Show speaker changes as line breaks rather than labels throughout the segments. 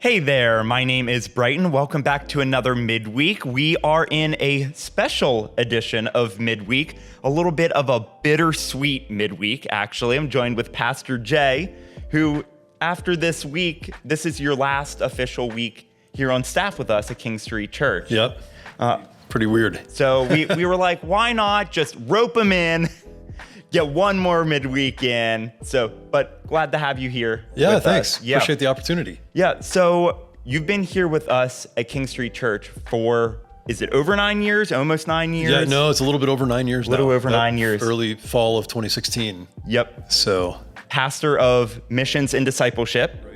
Hey there, my name is Brighton. Welcome back to another Midweek. We are in a special edition of Midweek, a little bit of a bittersweet Midweek, actually. I'm joined with Pastor Jay, who, after this week, this is your last official week here on staff with us at King Street Church.
Yep. Pretty weird.
So we were like, why not just rope him in, get one more midweek in. But glad to have you here.
Yeah,
with
thanks.
us. Yeah.
Appreciate the opportunity.
Yeah, so you've been here with us at King Street Church for, is it over 9 years? Almost 9 years?
Yeah, no, it's a little bit over 9 years now.
A little over 9 years.
Early fall of 2016.
Yep.
So.
Pastor of Missions and Discipleship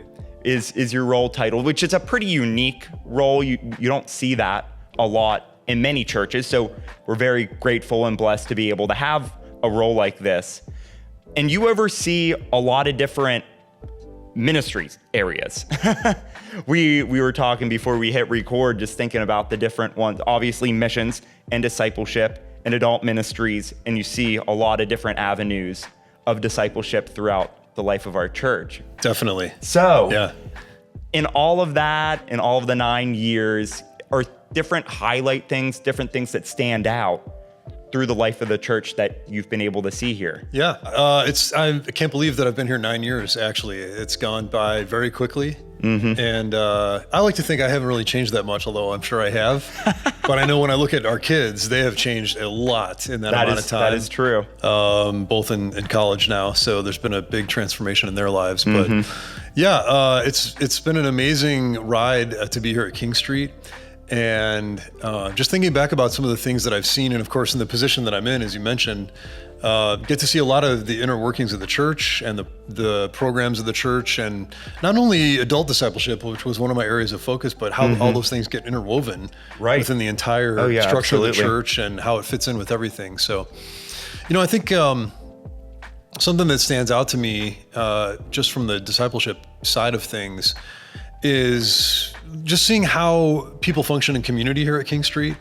is your role title, which is a pretty unique role. You don't see that a lot in many churches. So we're very grateful and blessed to be able to have a role like this. And you oversee a lot of different ministries areas. We were talking before we hit record, just thinking about the different ones, obviously missions and discipleship and adult ministries. And you see a lot of different avenues of discipleship throughout the life of our church.
Definitely.
So
yeah.
In all of that, in all of the 9 years, are different highlight things, different things that stand out through the life of the church that you've been able to see here?
Yeah, I can't believe that I've been here 9 years, actually. It's gone by very quickly. Mm-hmm. And I like to think I haven't really changed that much, although I'm sure I have. But I know when I look at our kids, they have changed a lot in that amount of time.
That is true.
Both in college now, so there's been a big transformation in their lives. But yeah, it's been an amazing ride to be here at King Street. And just thinking back about some of the things that I've seen, and of course in the position that I'm in, as you mentioned, get to see a lot of the inner workings of the church and the programs of the church, and not only adult discipleship, which was one of my areas of focus, but how all those things get interwoven within the entire structure of the church and how it fits in with everything. So, I think something that stands out to me just from the discipleship side of things is just seeing how people function in community here at King Street.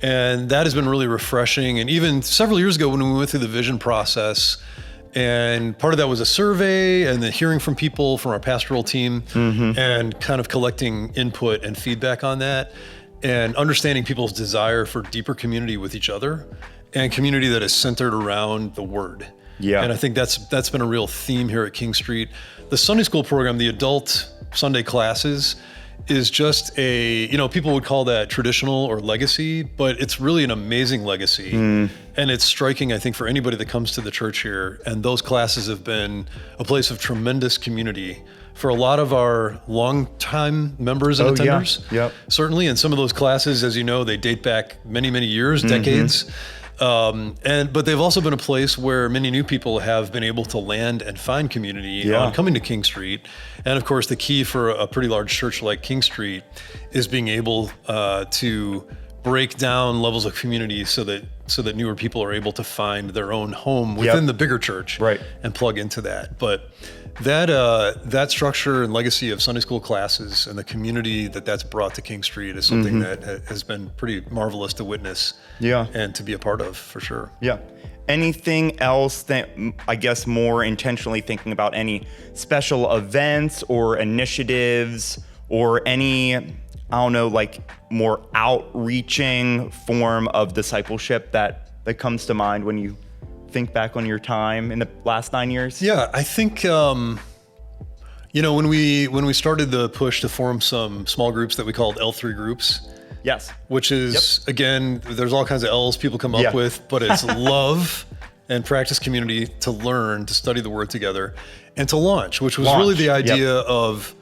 And that has been really refreshing. And even several years ago when we went through the vision process, and part of that was a survey and then hearing from people from our pastoral team and kind of collecting input and feedback on that and understanding people's desire for deeper community with each other and community that is centered around the Word. Yeah. And I think that's been a real theme here at King Street. The Sunday school program, the adult Sunday classes, is just people would call that traditional or legacy, but it's really an amazing legacy. And it's striking, I think, for anybody that comes to the church here. And those classes have been a place of tremendous community for a lot of our longtime members and attenders.
Yeah. Yep.
Certainly, and some of those classes, as you know, they date back many, many years, decades. But they've also been a place where many new people have been able to land and find community on coming to King Street. And of course, the key for a pretty large church like King Street is being able to break down levels of community so that newer people are able to find their own home within the bigger church and plug into that. But that structure and legacy of Sunday school classes and the community that's brought to King Street is something that has been pretty marvelous to witness and to be a part of, for sure. Yeah.
Anything else that, I guess, more intentionally thinking about any special events or initiatives or any, I don't know, like more outreaching form of discipleship that comes to mind when you think back on your time in the last 9 years?
Yeah, I think, when we started the push to form some small groups that we called L3 groups.
Yes.
Which is, again, there's all kinds of L's people come up with, but it's love and practice community, to learn, to study the Word together, and to launch, which was really the idea of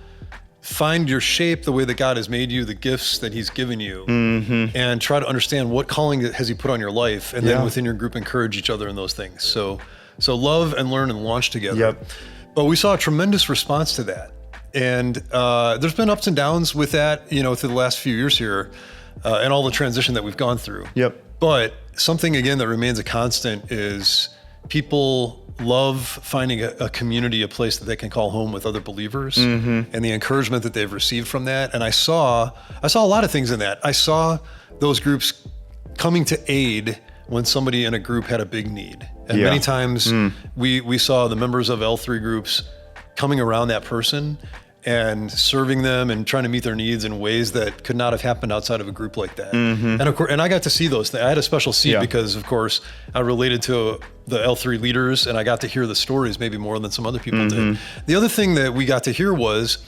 find your shape the way that God has made you, the gifts that He's given you, and try to understand what calling has He put on your life, and then within your group encourage each other in those things. So love and learn and launch together. Yep. But we saw a tremendous response to that. And there's been ups and downs with that, through the last few years here, and all the transition that we've gone through. Yep. But something, again, that remains a constant is people love finding a community, a place that they can call home with other believers, and the encouragement that they've received from that. And I saw a lot of things in that. I saw those groups coming to aid when somebody in a group had a big need. And many times we saw the members of L3 groups coming around that person and serving them and trying to meet their needs in ways that could not have happened outside of a group like that. And of course, and I got to see those things. I had a special seat because, of course, I related to the L3 leaders, and I got to hear the stories maybe more than some other people did. The other thing that we got to hear was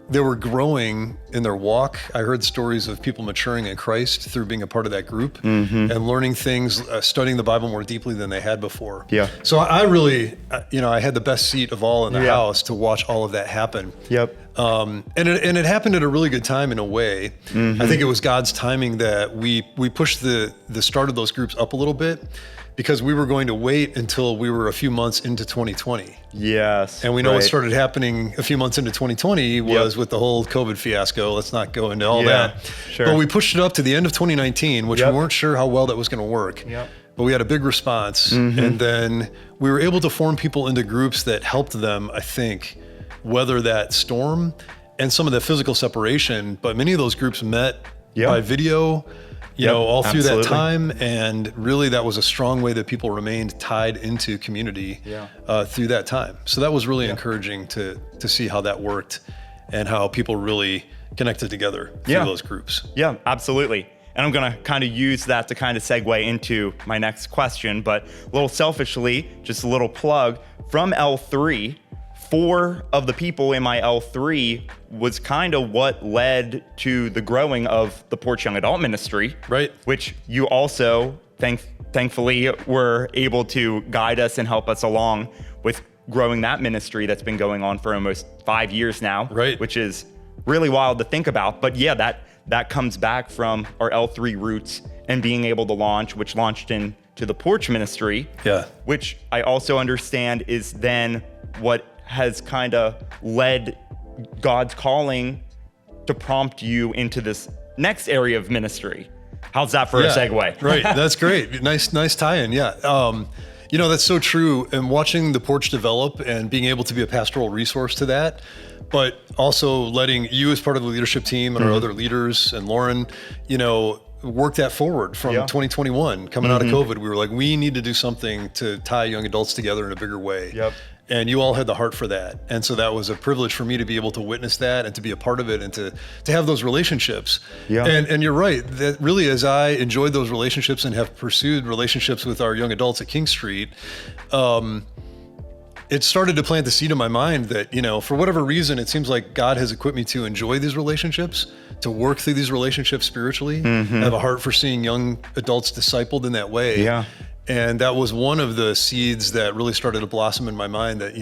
they were growing in their walk. I heard stories of people maturing in Christ through being a part of that group and learning things, studying the Bible more deeply than they had before.
Yeah.
So I really, I had the best seat of all in the house to watch all of that happen.
Yep.
And it happened at a really good time in a way. I think it was God's timing that we pushed the start of those groups up a little bit, because we were going to wait until we were a few months into 2020.
Yes.
And we know what started happening a few months into 2020 was with the whole COVID fiasco. Let's not go into all that.
Sure.
But we pushed it up to the end of 2019, which we weren't sure how well that was going to work.
Yep.
But we had a big response. And then we were able to form people into groups that helped them, I think, weather that storm and some of the physical separation. But many of those groups met by video, all through that time. And really that was a strong way that people remained tied into community through that time. So that was really encouraging to see how that worked and how people really connected together through those groups.
Yeah, absolutely. And I'm going to kind of use that to kind of segue into my next question, but a little selfishly, just a little plug from L3. 4 of the people in my L3 was kind of what led to the growing of the Porch Young Adult Ministry,
right?
Which you also thankfully were able to guide us and help us along with growing that ministry that's been going on for almost 5 years now,
right?
Which is really wild to think about. But yeah, that comes back from our L3 roots and being able to launch, which launched into the Porch Ministry, which I also understand is then what has kind of led God's calling to prompt you into this next area of ministry. How's that for a segue?
Right, that's great. Nice tie-in, that's so true. And watching the Porch develop and being able to be a pastoral resource to that, but also letting you as part of the leadership team and our other leaders and Lauren, work that forward from 2021. Coming out of COVID, we were like, we need to do something to tie young adults together in a bigger way.
Yep.
And you all had the heart for that. And so that was a privilege for me to be able to witness that and to be a part of it and to have those relationships. Yeah. And you're right, that really as I enjoyed those relationships and have pursued relationships with our young adults at King Street, it started to plant the seed in my mind that, for whatever reason, it seems like God has equipped me to enjoy these relationships, to work through these relationships spiritually, have a heart for seeing young adults discipled in that way.
Yeah.
And that was one of the seeds that really started to blossom in my mind that,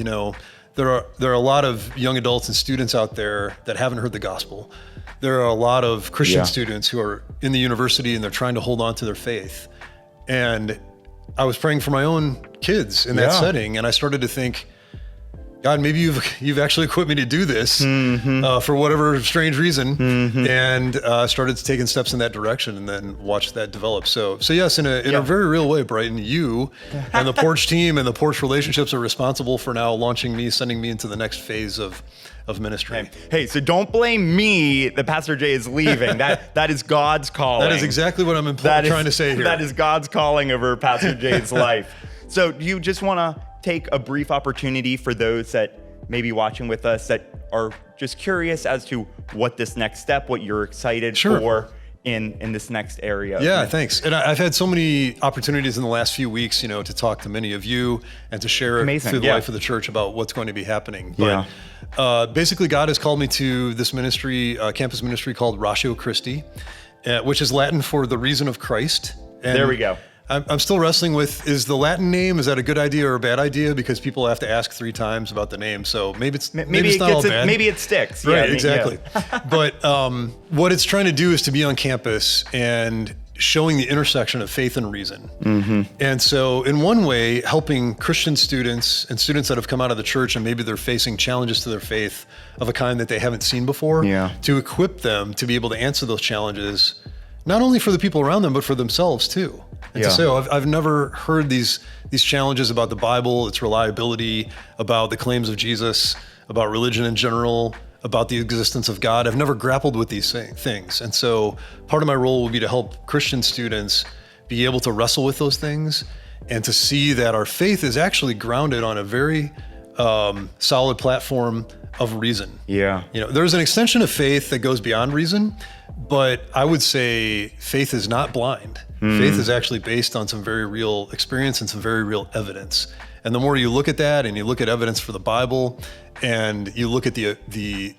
there are a lot of young adults and students out there that haven't heard the gospel. There are a lot of Christian students who are in the university and they're trying to hold on to their faith. And I was praying for my own kids in that setting. And I started to think, God, maybe you've actually equipped me to do this for whatever strange reason, and started taking steps in that direction, and then watched that develop. So yes, in a very real way, Brighton, you and the Porch team and the Porch relationships are responsible for now launching me, sending me into the next phase of ministry.
Hey, so don't blame me that Pastor Jay is leaving. That is God's calling.
That is exactly what I'm trying to say here.
That is God's calling over Pastor Jay's life. So do you just want to take a brief opportunity for those that may be watching with us that are just curious as to what this next step, what you're excited for in this next area?
Yeah, thanks. And I've had so many opportunities in the last few weeks, to talk to many of you and to share through the life of the church about what's going to be happening. But basically, God has called me to this ministry, campus ministry called Ratio Christi, which is Latin for the reason of Christ. And
there we go.
I'm still wrestling with, is the Latin name, is that a good idea or a bad idea? Because people have to ask 3 times about the name. So maybe it's not all bad.
Maybe it sticks.
Right, exactly. But what it's trying to do is to be on campus and showing the intersection of faith and reason. And so in one way, helping Christian students and students that have come out of the church and maybe they're facing challenges to their faith of a kind that they haven't seen before, to equip them to be able to answer those challenges, not only for the people around them, but for themselves too. And to say, I've never heard these challenges about the Bible, its reliability, about the claims of Jesus, about religion in general, about the existence of God. I've never grappled with these things. And so part of my role will be to help Christian students be able to wrestle with those things and to see that our faith is actually grounded on a very solid platform of reason.
Yeah.
There's an extension of faith that goes beyond reason, but I would say faith is not blind. Faith is actually based on some very real experience and some very real evidence. And the more you look at that and you look at evidence for the Bible and you look at the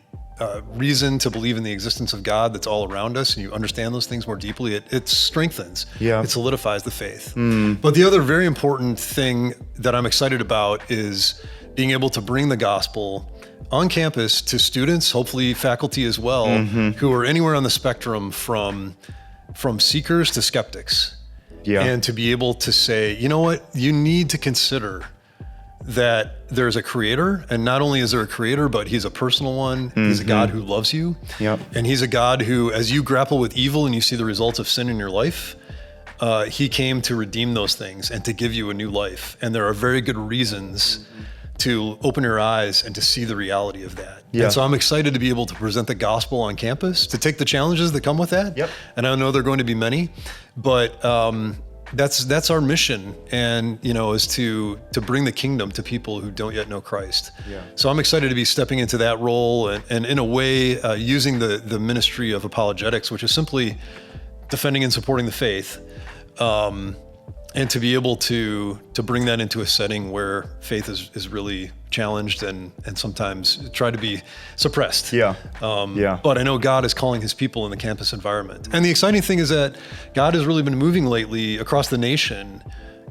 reason to believe in the existence of God that's all around us, and you understand those things more deeply, it strengthens, it solidifies the faith. But the other very important thing that I'm excited about is being able to bring the gospel on campus to students, hopefully faculty as well, who are anywhere on the spectrum from seekers to skeptics. And to be able to say, you know what, you need to consider that there's a creator, and not only is there a creator, but he's a personal one. He's a God who loves you. And he's a God who, as you grapple with evil and you see the results of sin in your life, he came to redeem those things and to give you a new life. And there are very good reasons to open your eyes and to see the reality of that. And so I'm excited to be able to present the gospel on campus, to take the challenges that come with that. And I know there are going to be many, but that's our mission, and is to bring the kingdom to people who don't yet know Christ. So I'm excited to be stepping into that role, and in a way using the ministry of apologetics, which is simply defending and supporting the faith, and to be able to bring that into a setting where faith is really challenged and sometimes try to be suppressed. But I know God is calling his people in the campus environment. And the exciting thing is that God has really been moving lately across the nation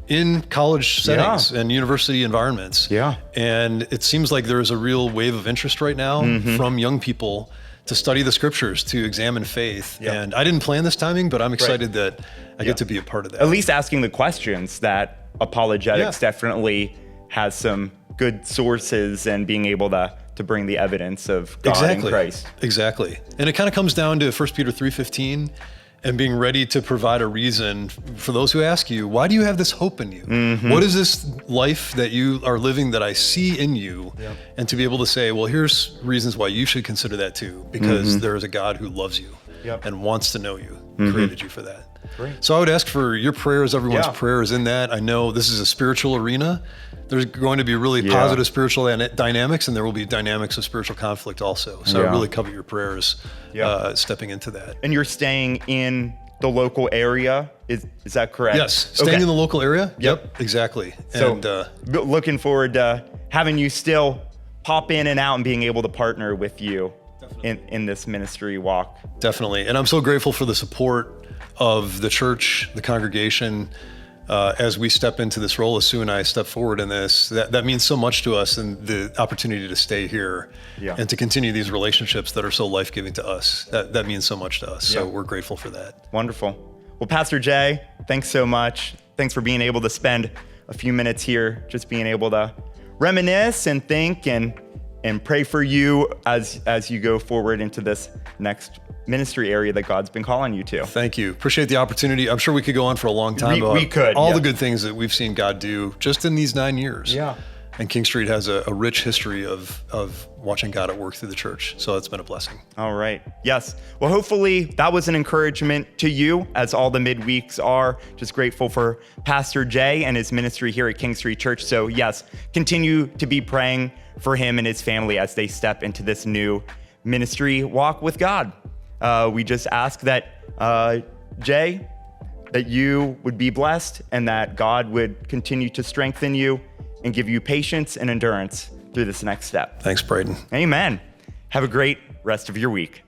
in college settings and university environments. And it seems like there is a real wave of interest right now from young people to study the scriptures, to examine faith. And I didn't plan this timing, but I'm excited that I get to be a part of that.
At least asking the questions that apologetics definitely has some good sources, and being able to bring the evidence of God in Christ.
Exactly. And it kind of comes down to 1 Peter 3:15 and being ready to provide a reason for those who ask you, why do you have this hope in you? What is this life that you are living that I see in you? And to be able to say, well, here's reasons why you should consider that too, because there is a God who loves you and wants to know you, created you for that. So I would ask for your prayers. Everyone's prayers in that. I know this is a spiritual arena. There's going to be really positive spiritual dynamics, and there will be dynamics of spiritual conflict also. So I really covet your prayers stepping into that.
And you're staying in the local area, is that correct?
Yes, staying in the local area. Yep, exactly.
So
and
looking forward to having you still pop in and out and being able to partner with you in this ministry walk.
Definitely. And I'm so grateful for the support of the church, the congregation, as we step into this role, as Sue and I step forward in this. That means so much to us, and the opportunity to stay here and to continue these relationships that are so life-giving to us. That means so much to us. So we're grateful for that.
Wonderful. Well, Pastor Jay, thanks so much. Thanks for being able to spend a few minutes here, just being able to reminisce and think and pray for you as you go forward into this next ministry area that God's been calling you to.
Thank you. Appreciate the opportunity. I'm sure we could go on for a long time about
we could,
all the good things that we've seen God do just in these 9 years.
Yeah.
And King Street has a rich history of watching God at work through the church. So it's been a blessing.
All right. Yes. Well, hopefully that was an encouragement to you, as all the midweeks are. Just grateful for Pastor Jay and his ministry here at King Street Church. So yes, continue to be praying for him and his family as they step into this new ministry walk with God. We just ask that, Jay, that you would be blessed and that God would continue to strengthen you and give you patience and endurance through this next step.
Thanks, Braden.
Amen. Have a great rest of your week.